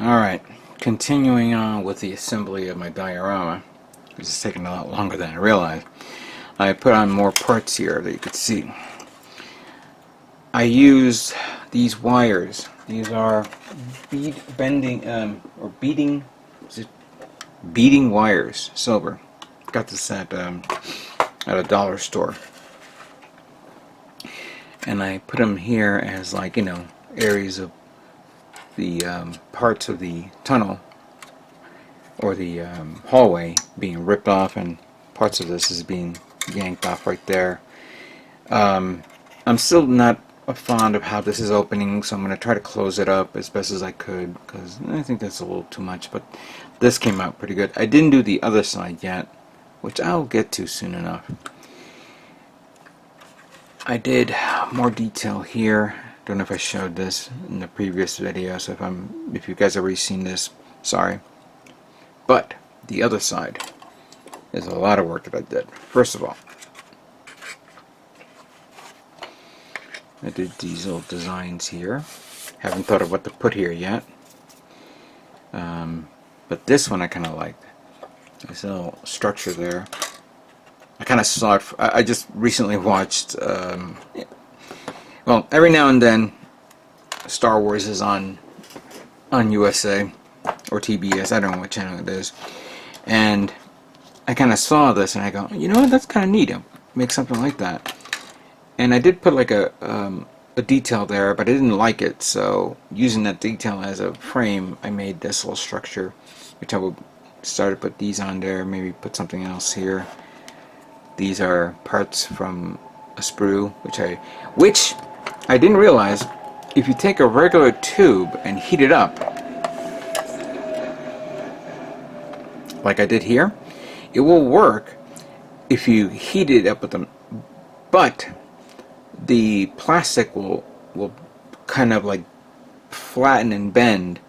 Alright, continuing on with the assembly of my diorama. This is taking a lot longer than I realized. I put on more parts here that you could see. I used these wires. These are beading wires, silver. Got this at a dollar store. And I put them here as, like, areas of the parts of the tunnel or the hallway being ripped off, and parts of this is being yanked off right there. I'm still not fond of how this is opening, so I'm going to try to close it up as best as I could, because I think that's a little too much, but this came out pretty good. I didn't do the other side yet, which I'll get to soon enough. I did more detail here. Don't know if I showed this in the previous video, so if you guys have already seen this, sorry. But the other side is a lot of work that I did. First of all, I did these little designs here. Haven't thought of what to put here yet. But this one I kind of liked. This little structure there. I kind of saw it. I just recently watched. Well, every now and then, Star Wars is on USA or TBS. I don't know what channel it is. And I kind of saw this, and I go, you know what? That's kind of neat. I'll make something like that. And I did put like a detail there, but I didn't like it. So using that detail as a frame, I made this little structure, which I will start to put these on there. Maybe put something else here. These are parts from a sprue, which I didn't realize. If you take a regular tube and heat it up, like I did here, it will work if you heat it up with them, but the plastic will kind of like flatten and bend,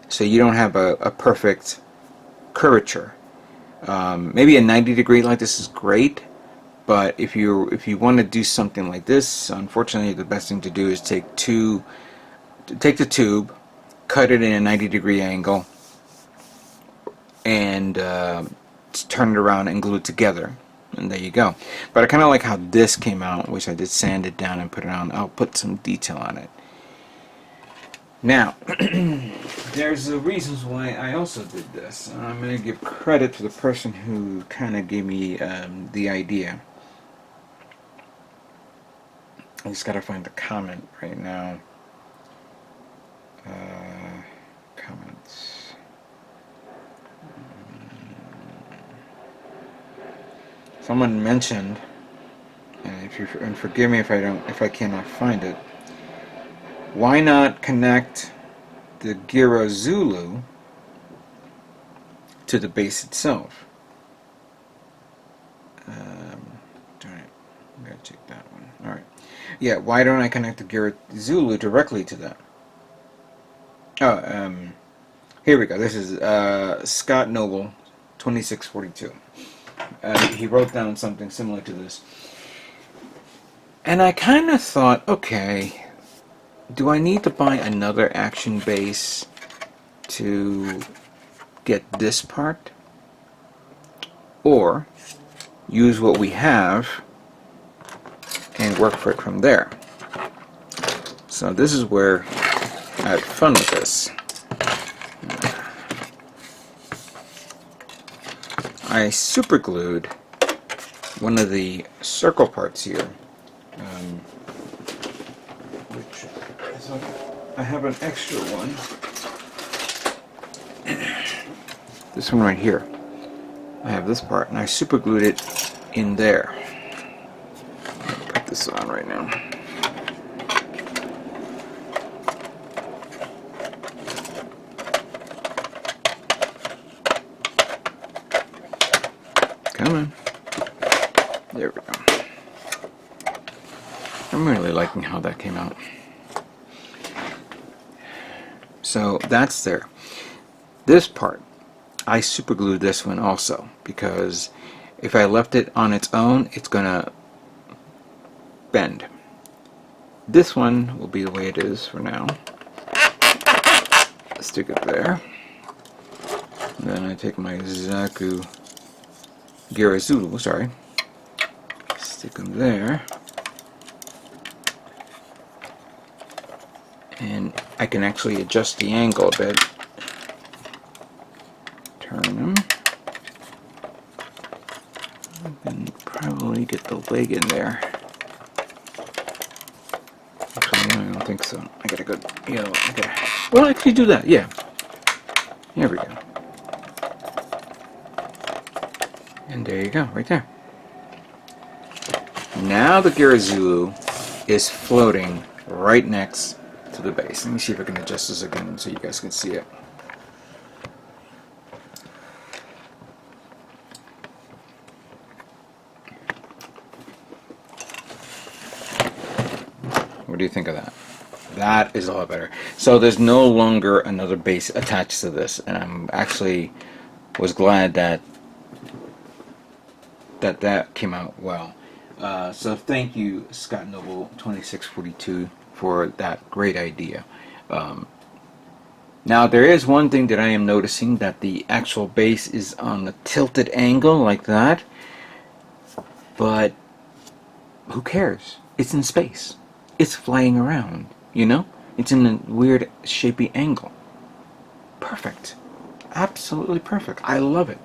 so you don't have a perfect curvature. Maybe a 90-degree like this is great, but if you want to do something like this, unfortunately the best thing to do is take the tube, cut it in a 90-degree angle, and turn it around and glue it together, and there you go. But I kind of like how this came out, which I did sand it down and put it on. I'll put some detail on it. Now, there's the reasons why I also did this. I'm going to give credit to the person who kind of gave me the idea. I just got to find the comment right now. Comments. Someone mentioned, and forgive me if I cannot find it. Why not connect the Gira Zulu to the base itself? Alright, I'm going to check that one. Alright. Yeah, why don't I connect the Gira Zulu directly to that? Oh, here we go. This is Scott Noble, 2642. He wrote down something similar to this. And I kind of thought, okay, do I need to buy another action base to get this part? Or use what we have and work for it from there? So this is where I had fun with this. I super glued one of the circle parts here, which I have an extra one. This one right here. I have this part, and I super glued it in there. I'll put this on right now. Come on. There we go. I'm really liking how that came out. So that's there. This part, I super glued this one also, because if I left it on its own, it's gonna bend. This one will be the way it is for now. Stick it there. Then I take my Girazulu, sorry. Stick them there. And I can actually adjust the angle a bit. Turn them. And probably get the leg in there. Actually, no, I don't think so. I gotta go, well, actually do that, yeah. Here we go. And there you go, right there. Now the Girazulu is floating right next to the base. Let me see if I can adjust this again so you guys can see it. What do you think of that? That is a lot better. So there's no longer another base attached to this, and I'm actually was glad that that came out well. So thank you, Scott Noble 2642, for that great idea. Now there is one thing that I am noticing, that the actual base is on a tilted angle like that, but who cares? It's in space. It's flying around, you know? It's in a weird shapy angle. Perfect. Absolutely perfect. I love it.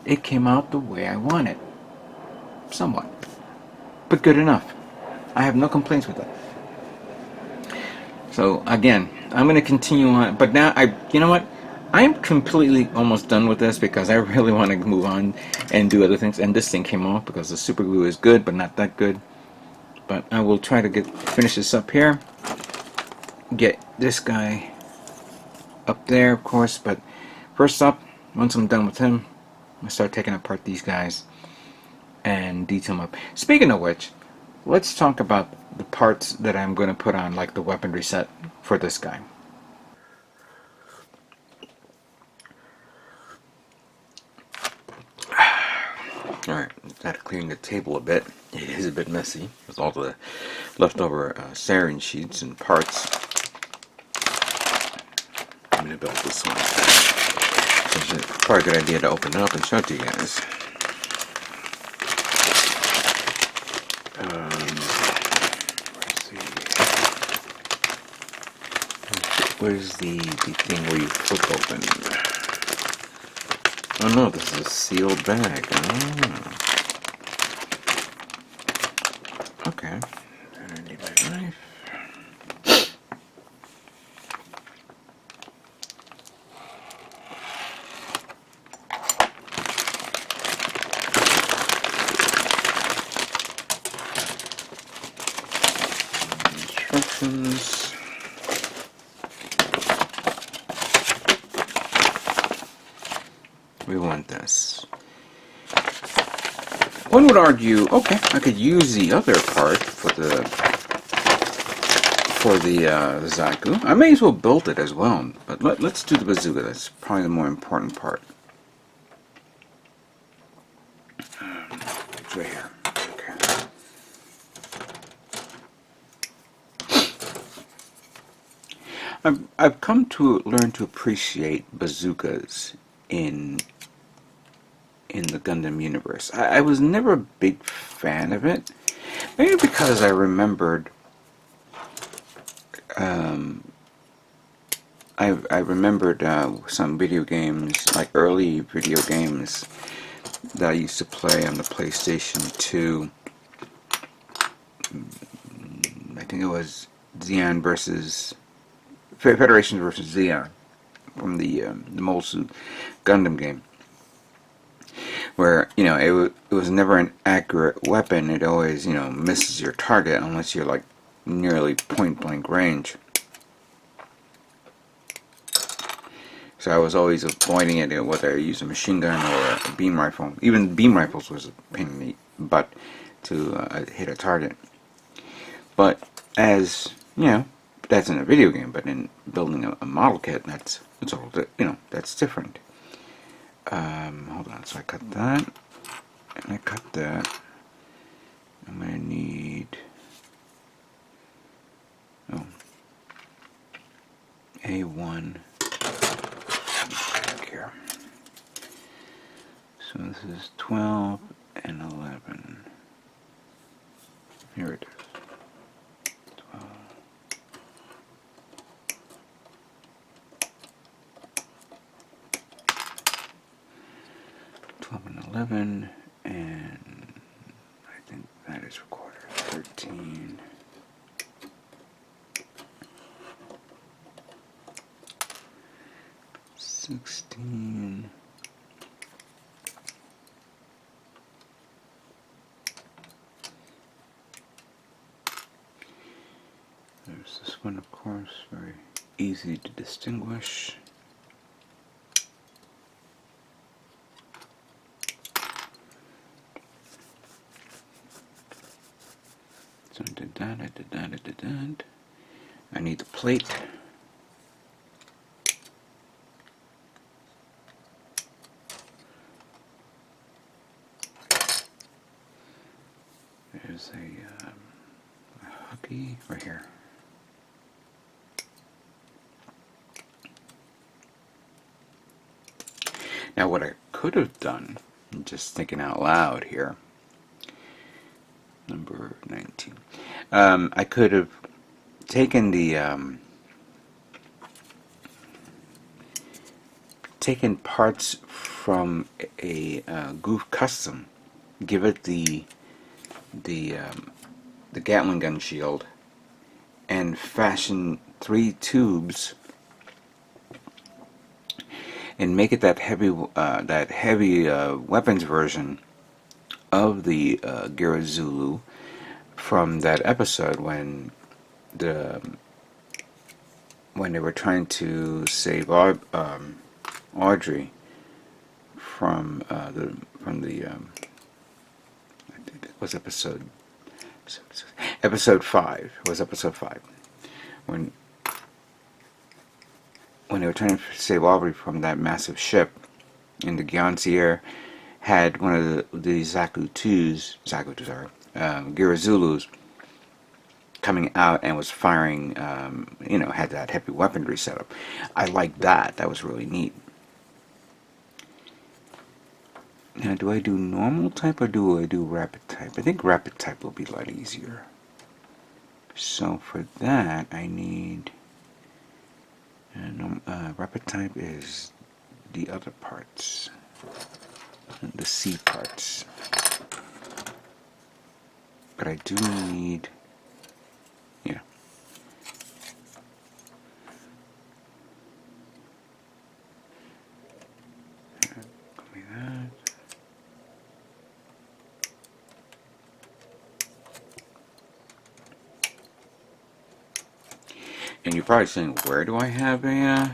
It came out the way I want it. Somewhat. But good enough. I have no complaints with it. So again, I'm going to continue on, but now you know what? I'm completely almost done with this because I really want to move on and do other things. And this thing came off because the super glue is good, but not that good. But I will try to finish this up here. Get this guy up there, of course. But first up, once I'm done with him, I'm going to start taking apart these guys and detail them up. Speaking of which, let's talk about the parts that I'm going to put on, like the weaponry set for this guy. Alright, got to clean the table a bit. It is a bit messy with all the leftover sarin sheets and parts. I'm going to build this one. So it's probably a good idea to open it up and show it to you guys. Where's the thing where you flip open? Oh no, this is a sealed bag. Oh. Okay. And I need my knife. Instructions. We want this. One would argue, okay, I could use the other part for the Zaku. I may as well build it as well, but let's do the bazooka. That's probably the more important part. It's right here. Okay. I've come to learn to appreciate bazookas in the Gundam universe. I was never a big fan of it. Maybe because I remembered I remembered some video games, like early video games that I used to play on the PlayStation 2. I think it was Zeon versus Federation versus Zeon from the Molsu Gundam game, where it was never an accurate weapon. It always misses your target unless you're like nearly point blank range. So I was always avoiding it, whether I use a machine gun or a beam rifle. Even beam rifles was a pain in the butt to hit a target. But as that's in a video game. But in building a model kit, that's all. That's different. Hold on. So I cut that, and I cut that. I'm gonna need. Oh. A1 here. So this is 12 and 11. Here it is. 12. 12 and 11, and I think that is recorder 13. There's this one, of course, very easy to distinguish. So I did that, I did that, I did that. I need the plate. There's a hooky right here. Now what I could have done, I'm just thinking out loud here, number 19, I could have taken the taken parts from a Goof Custom, give it the Gatling gun shield, and fashion 3 tubes and make it that heavy weapons version of the Girazulu from that episode when they were trying to save Audrey from the I think it was episode 5. It was episode 5 when they were trying to save Aubrey from that massive ship, and the Gyansier had one of the Girazulus coming out and was firing, had that heavy weaponry setup. I liked that. That was really neat. Now, do I do normal type or do I do rapid type? I think rapid type will be a lot easier. So for that, I need... rapid type is the other parts, the C parts. But I do need, yeah. Copy that. And you're probably saying, where do I have a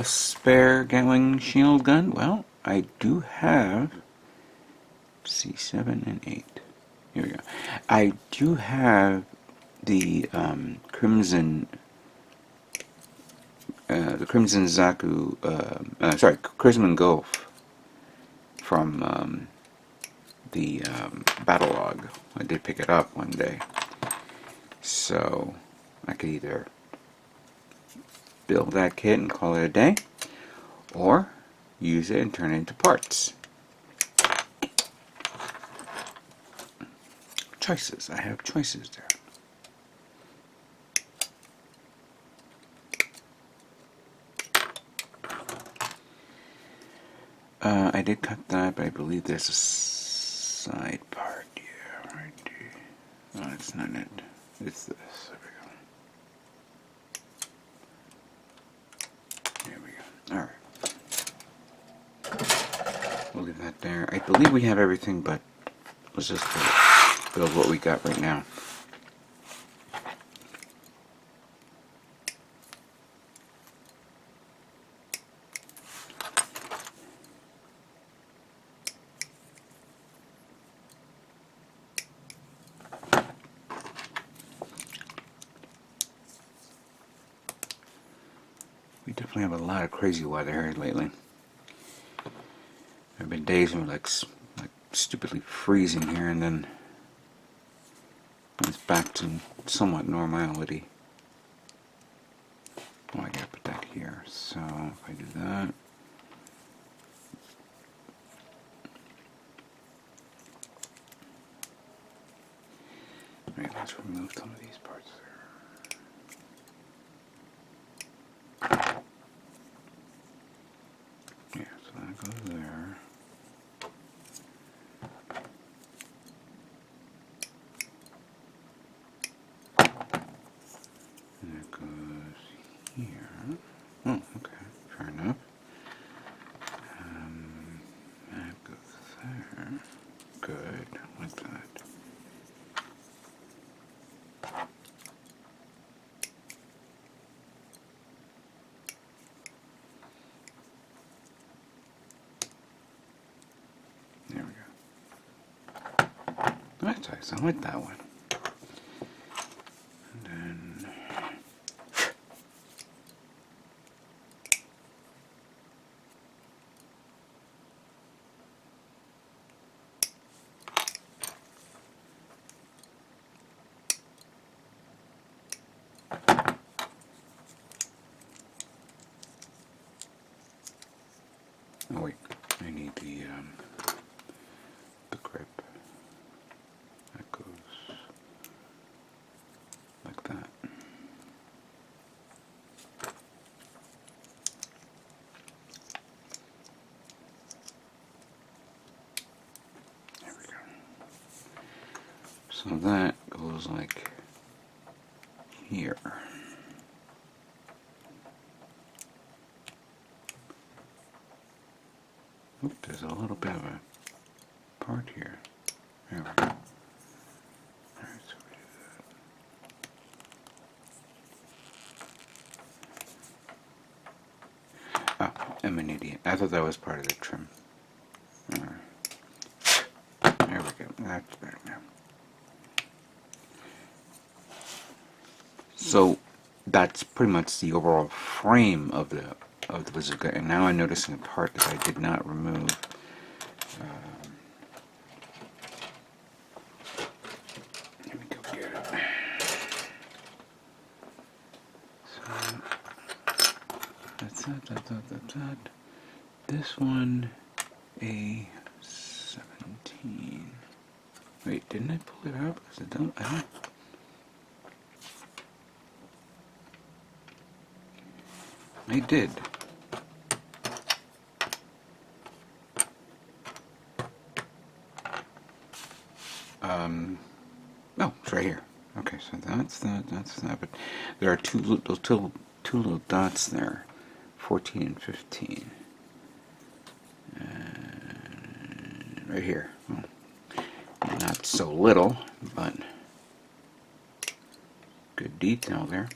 spare Gatling shield gun? Well, I do have C7 and 8. Here we go. I do have the Crimson Zaku, Crimson Gulf from the battle log. I did pick it up one day, so I could either build that kit and call it a day, or use it and turn it into parts. Choices. I have choices there. I did cut that, but I believe there's a side part here, right here. Oh, that's not it. It's this. There we go. Alright. We'll leave that there. I believe we have everything, but let's just build what we got right now. We definitely have a lot of crazy weather here lately. There have been days when we're like stupidly freezing here, and then it's back to somewhat normality. Oh, I gotta So if I do that, right, let's remove some of these parts there. Yeah, so that goes there. And it goes here. Oh, okay, fair enough. That goes there. Good, like that. There we go. That's nice. I like that one. And then oh wait, I need the grip. That goes like that. There we go. So that goes like here. Oop, there's a little bit of a part here. There we go. Alright, so we do that. Oh, I'm an idiot. I thought that was part of the trim. There we go. That's better now. So that's pretty much the overall frame of the bazooka. And now I'm noticing a part that I did not remove. Let me go get it. So that's that. This one, A17. Wait, didn't I pull it out? Because I don't. I did. Oh, it's right here. Okay, so that's that. But there are two little dots there, 14 and 15, and right here. Well, not so little, but good detail there.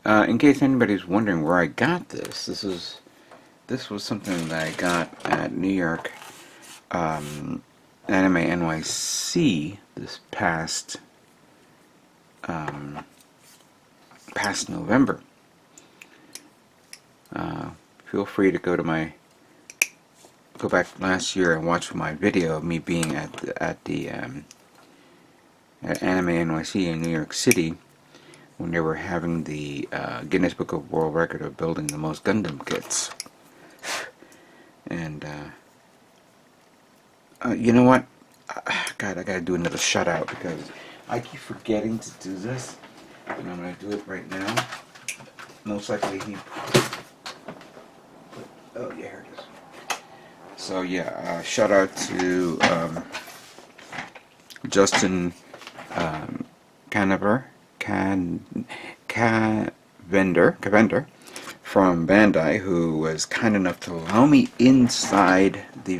In case anybody's wondering where I got this, this was something that I got at New York Anime NYC this past November. Feel free to go back last year and watch my video of me being at the at Anime NYC in New York City when they were having the Guinness Book of World Record of building the most Gundam kits. And you know what? God, I gotta do another shout out because I keep forgetting to do this, and I'm gonna do it right now. Most likely he. Oh yeah, here it is. So yeah, shout out to Justin Cavender from Bandai, who was kind enough to allow me inside the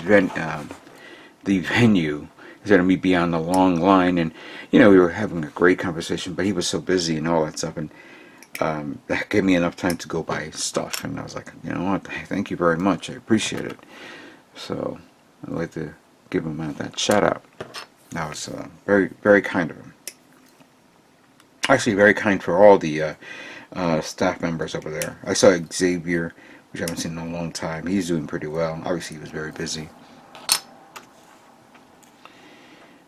venue instead of me being on the long line. And you know, we were having a great conversation, but he was so busy and all that stuff, and that gave me enough time to go buy stuff. And I was like, you know what, thank you very much, I appreciate it. So I'd like to give him that shout out. That was very, very kind of him. Actually, very kind for all the staff members over there. I saw Xavier, which I haven't seen in a long time. He's doing pretty well. Obviously, he was very busy.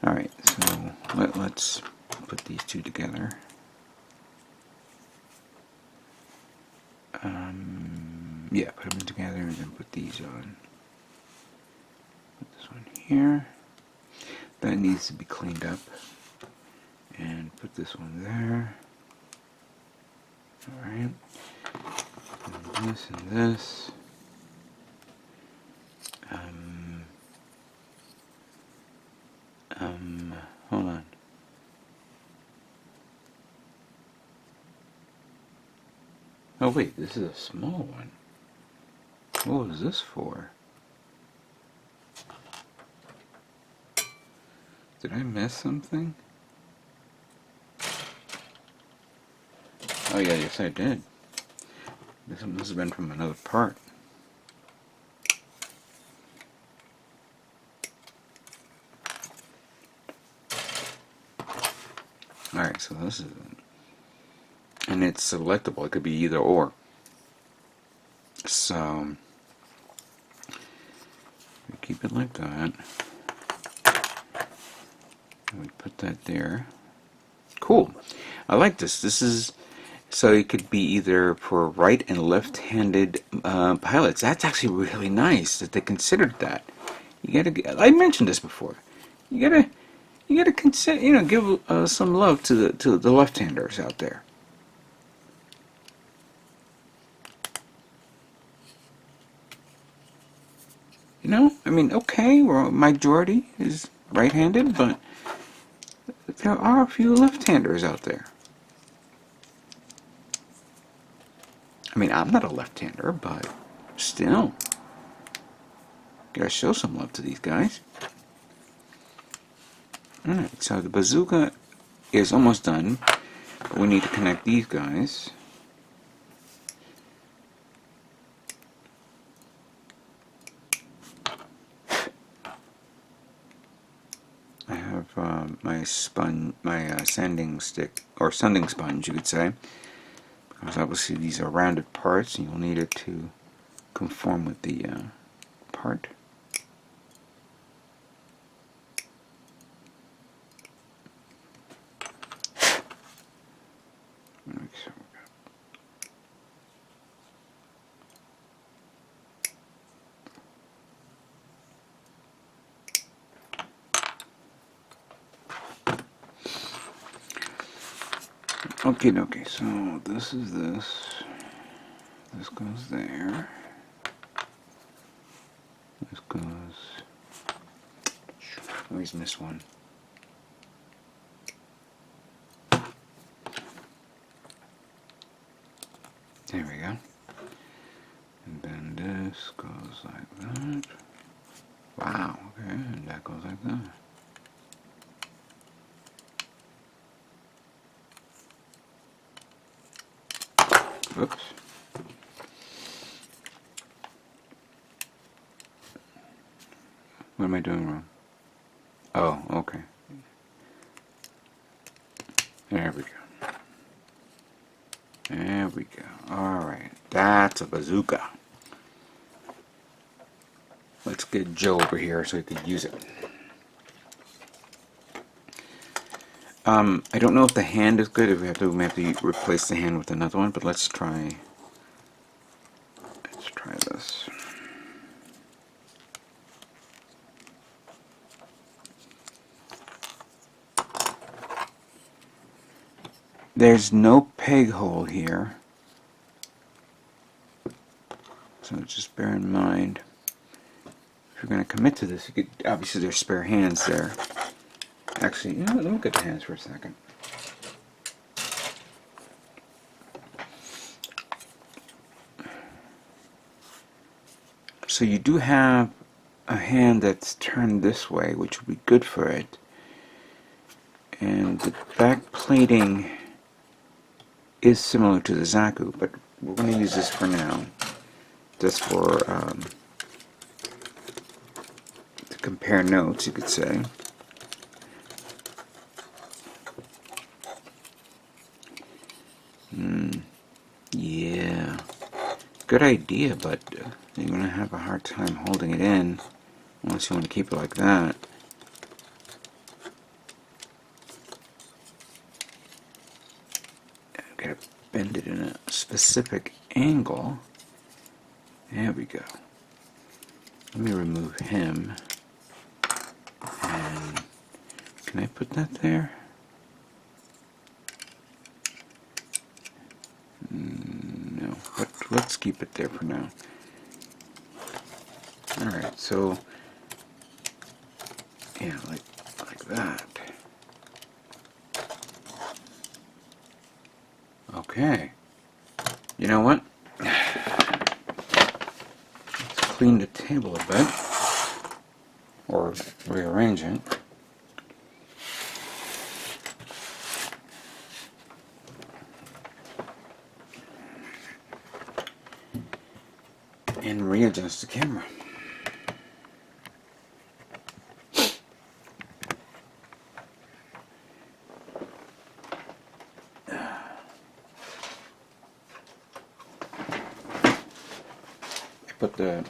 Alright, so let's put these two together. Yeah, put them together and then put these on. Put this one here. That needs to be cleaned up. And put this one there. Alright. And this and this. Hold on. Oh wait, this is a small one. What was this for? Did I miss something? Oh yeah, yes I did. This must have been from another part. Alright, so this is it. And it's selectable. It could be either or. So we keep it like that. And we put that there. Cool. I like this. This is so it could be either for right and left-handed pilots. That's actually really nice that they considered that. You gotta. I mentioned this before. You gotta consider. You know, give some love to the left-handers out there. You know, I mean, okay, well, majority is right-handed, but there are a few left-handers out there. I mean, I'm not a left-hander, but still, gotta show some love to these guys. Alright, so the bazooka is almost done, but we need to connect these guys. I have my sanding stick, or sanding sponge, you could say, because obviously these are rounded parts, and you'll need it to conform with the part. Okay, so this is this. This goes there. This goes. I always miss one. There we go. And then this goes like that. Wow, okay, and that goes like that. Oops. What am I doing wrong? Oh, okay. There we go. There we go. Alright, that's a bazooka. Let's get Joe over here so he could use it. I don't know if the hand is good. If we have to replace the hand with another one, but let's try this. There's no peg hole here, so just bear in mind if you're going to commit to this. You could, obviously there's spare hands there. Actually, you know what, let me look at the hands for a second. So you do have a hand that's turned this way, which would be good for it. And the back plating is similar to the Zaku, but we're going to use this for now, just for to compare notes, you could say. Yeah, good idea, but you're going to have a hard time holding it in unless you want to keep it like that. Get a bend it in a specific angle. There we go. Let me remove him. And can I put that there? No, but let's keep it there for now. Alright, so yeah, like that. Okay. You know what? Let's clean the table a bit. Or rearrange it. And readjust the camera. Put the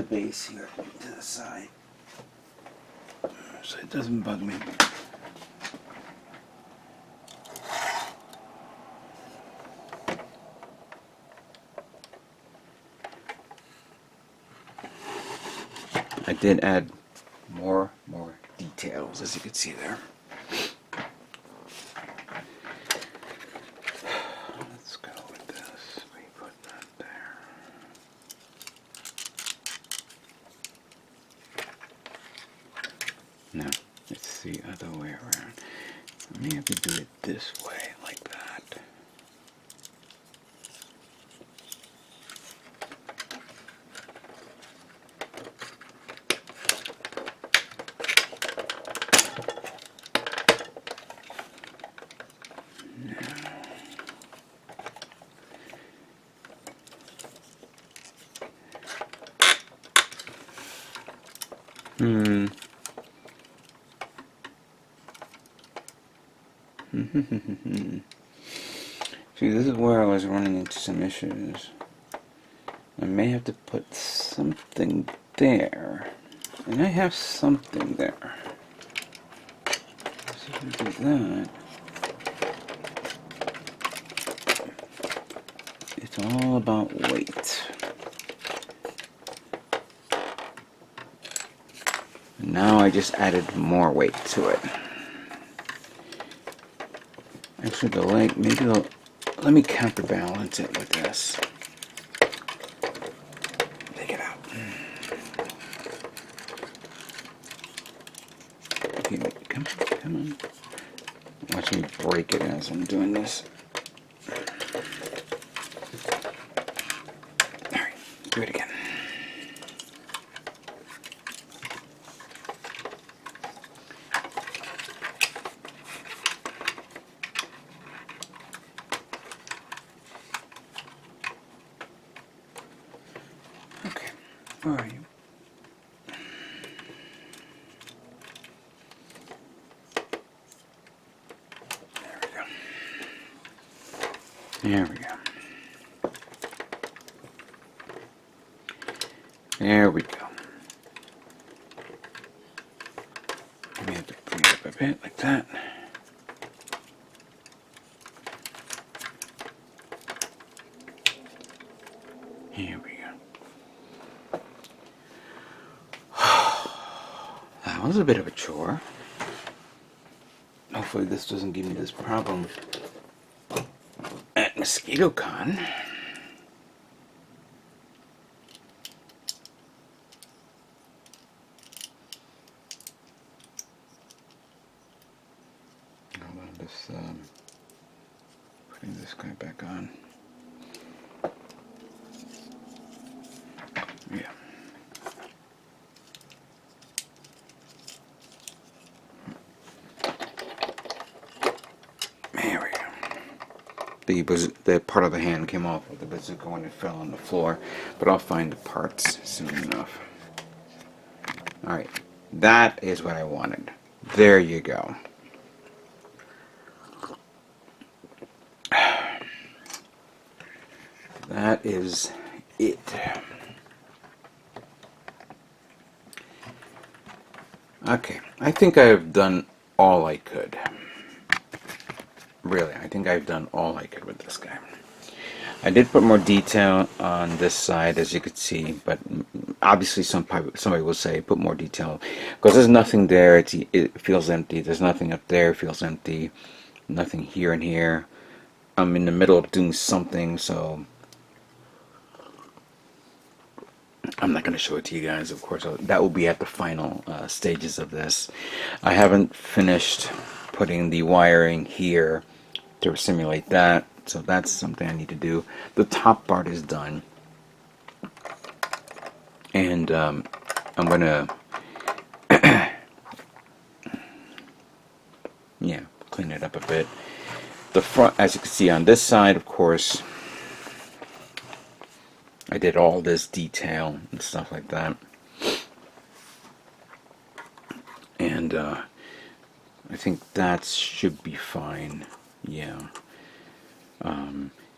base here to the side so it doesn't bug me. I did add more details, as you can see there. Let's go with this. We put that there. No, it's the other way around. I may have to do it this way, like that. See, this is where I was running into some issues. I may have to put something there. And I have something there. So if we do that, it's all about weight. And now I just added more weight to it. Actually, the leg, maybe let me counterbalance it with this. Take it out. Okay, come on. Watch me break it as I'm doing this. Alright, do it again. Where are you? There we go. There we go. We have to bring it up a bit like that. Here we go. That was a bit of a chore. Hopefully this doesn't give me this problem at MosquitoCon. Hold on, just putting this guy back on. Yeah. The part of the hand came off with the bazooka when it fell on the floor, but I'll find the parts soon enough. Alright, that is what I wanted. There you go. That is it. Okay, I think I have done all I could. really, I think I've done all I could with this guy. I did put more detail on this side, as you could see, but obviously somebody will say put more detail, because there's nothing there. It feels empty. There's nothing up there. It feels empty. Nothing here and here. I'm in the middle of doing something, so I'm not going to show it to you guys, of course. That will be at the final stages of this. I haven't finished putting the wiring here to simulate that, so that's something I need to do. The top part is done, and I'm going to yeah, clean it up a bit. The front, as you can see on this side, of course, I did all this detail and stuff like that, and I think that should be fine. Yeah.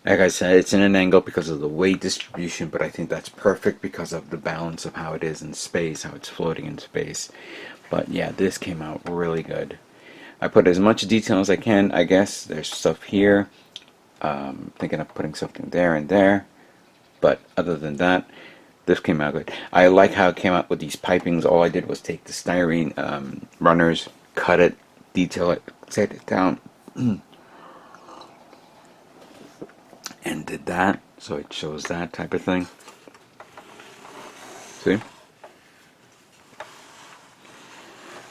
Like I said, it's in an angle because of the weight distribution, but I think that's perfect because of the balance of how it is in space, how it's floating in space. But yeah, this came out really good. I put as much detail as I can. I guess there's stuff here. Thinking of putting something there and there. But other than that, this came out good. I like how it came out with these pipings. All I did was take the styrene runners, cut it, detail it, set it down, and did that. So it shows that type of thing. See?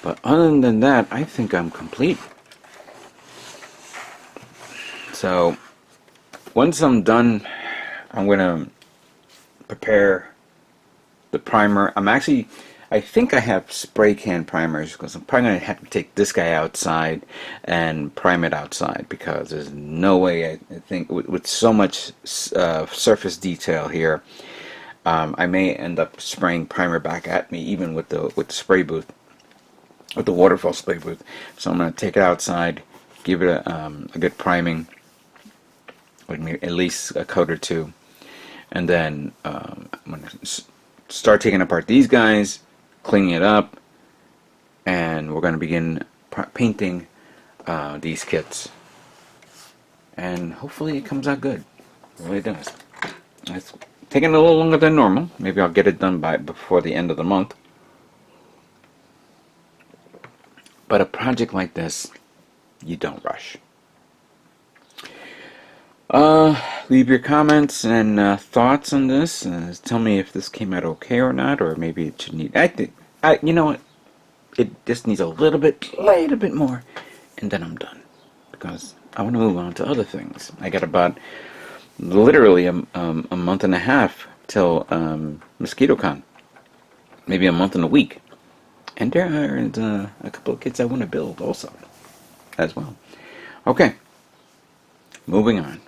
But other than that, I think I'm complete. So once I'm done, I'm going to prepare the primer. I think I have spray can primers, because I'm probably going to have to take this guy outside and prime it outside, because there's no way, I think, with so much surface detail here, I may end up spraying primer back at me, even with the spray booth, with the waterfall spray booth. So I'm going to take it outside, give it a good priming, with at least a coat or two, and then I'm going to start taking apart these guys, cleaning it up, and we're going to begin painting these kits, and hopefully it comes out good. It really does. It's taking a little longer than normal. Maybe I'll get it done before the end of the month. But a project like this, you don't rush. Leave your comments and thoughts on this. Tell me if this came out okay or not, or maybe it should need. You know what? It just needs a little bit more, and then I'm done, because I want to move on to other things. I got about literally a month and a half till MosquitoCon, maybe a month and a week, and there are a couple of kits I want to build also, as well. Okay, moving on.